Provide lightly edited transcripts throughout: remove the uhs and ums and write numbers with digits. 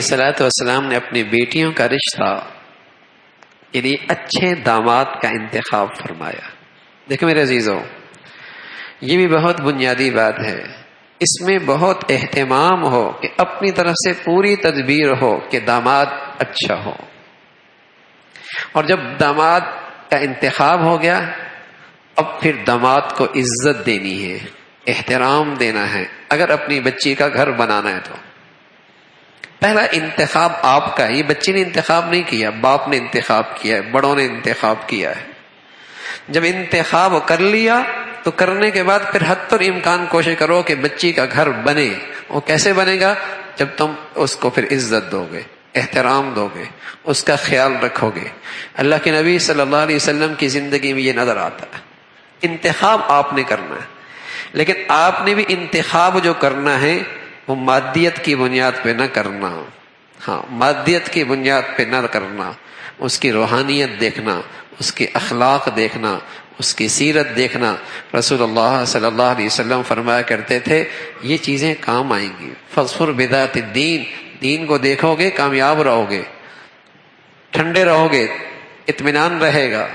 صلاۃ والسلام نے اپنی بیٹیوں کا رشتہ یعنی اچھے داماد کا انتخاب فرمایا. دیکھو میرے عزیزو، یہ بھی بہت بنیادی بات ہے. اس میں بہت اہتمام ہو کہ اپنی طرف سے پوری تدبیر ہو کہ داماد اچھا ہو. اور جب داماد کا انتخاب ہو گیا، اب پھر داماد کو عزت دینی ہے، احترام دینا ہے. اگر اپنی بچی کا گھر بنانا ہے تو پہلا انتخاب آپ کا. یہ بچی نے انتخاب نہیں کیا، باپ نے انتخاب کیا ہے، بڑوں نے انتخاب کیا ہے. جب انتخاب کر لیا تو کرنے کے بعد پھر حد امکان کوشش کرو کہ بچی کا گھر بنے. وہ کیسے بنے گا؟ جب تم اس کو پھر عزت دو گے، احترام دو گے، اس کا خیال رکھو گے. اللہ کے نبی صلی اللہ علیہ وسلم کی زندگی میں یہ نظر آتا ہے. انتخاب آپ نے کرنا ہے، لیکن آپ نے بھی انتخاب جو کرنا ہے وہ مادیت کی بنیاد پہ نہ کرنا. ہاں، مادیت کی بنیاد پہ نہ کرنا. اس کی روحانیت دیکھنا، اس کے اخلاق دیکھنا، اس کی سیرت دیکھنا. رسول اللہ صلی اللہ علیہ وسلم فرمایا کرتے تھے یہ چیزیں کام آئیں گی. فاظفر بذات الدین، دین کو دیکھو گے کامیاب رہو گے، ٹھنڈے رہو گے، اطمینان رہے گا.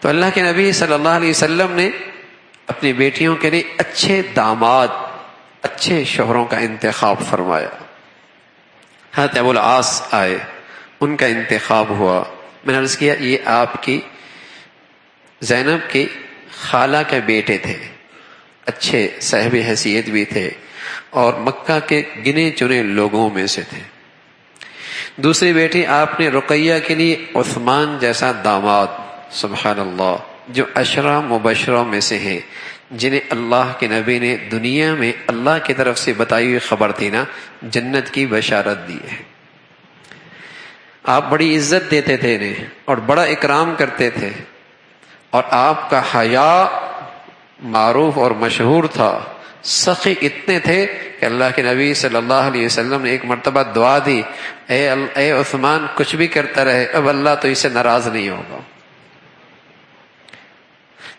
تو اللہ کے نبی صلی اللہ علیہ وسلم نے اپنی بیٹیوں کے لیے اچھے داماد، اچھے شوہروں کا انتخاب فرمایا. حضرت ابو العاص آئے، ان کا انتخاب ہوا. میں نے عرض کیا یہ آپ کی زینب کی خالہ کے بیٹے تھے، اچھے صاحب حیثیت بھی تھے اور مکہ کے گنے چنے لوگوں میں سے تھے. دوسری بیٹی آپ نے رقیہ کے لیے عثمان جیسا داماد، سبحان اللہ، جو عشرہ مبشروں میں سے ہیں، جنہیں اللہ کے نبی نے دنیا میں اللہ کی طرف سے بتائی ہوئی خبر تھی نا، جنت کی بشارت دی ہے. آپ بڑی عزت دیتے تھے انہیں اور بڑا اکرام کرتے تھے، اور آپ کا حیا معروف اور مشہور تھا. سخی اتنے تھے کہ اللہ کے نبی صلی اللہ علیہ وسلم نے ایک مرتبہ دعا دی، اے عثمان کچھ بھی کرتا رہے، اب اللہ تو اس سے ناراض نہیں ہوگا.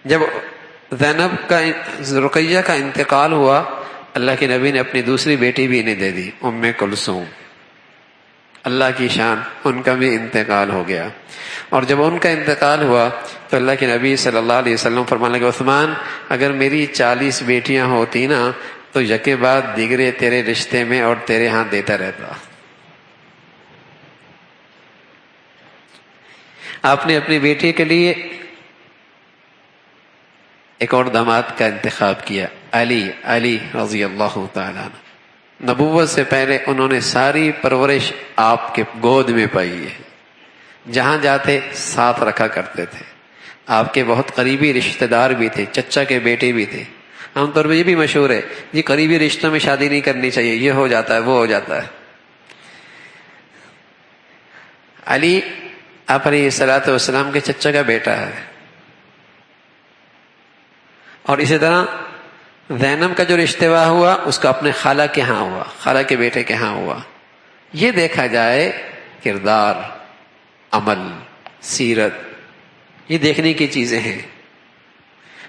جب زینب کا رقیہ کا انتقال ہوا، اللہ کے نبی نے اپنی دوسری بیٹی بھی انہیں دے دی، ام کلثوم. اللہ کی شان، ان کا بھی انتقال ہو گیا. اور جب ان کا انتقال ہوا تو اللہ کے نبی صلی اللہ علیہ وسلم فرمانے لگے عثمان اگر میری 40 بیٹیاں ہوتی نا تو یکے بعد دیگرے تیرے رشتے میں اور تیرے ہاں دیتا رہتا. آپ نے اپنی بیٹی کے لیے ایک اور داماد کا انتخاب کیا، علی رضی اللہ تعالیٰ عنہ. نبوت سے پہلے انہوں نے ساری پرورش آپ کے گود میں پائی ہے. جہاں جاتے ساتھ رکھا کرتے تھے. آپ کے بہت قریبی رشتہ دار بھی تھے، چچا کے بیٹے بھی تھے. عام طور پہ یہ بھی مشہور ہے جی قریبی رشتوں میں شادی نہیں کرنی چاہیے، یہ ہو جاتا ہے وہ ہو جاتا ہے. علی آپ علیہ الصلوۃ والسلام کے چچا کا بیٹا ہے. اور اسی طرح زینب کا جو رشتہ ہوا اس کا اپنے خالہ کے ہاں ہوا، خالہ کے بیٹے کے ہاں ہوا. یہ دیکھا جائے کردار، عمل، سیرت، یہ دیکھنے کی چیزیں ہیں.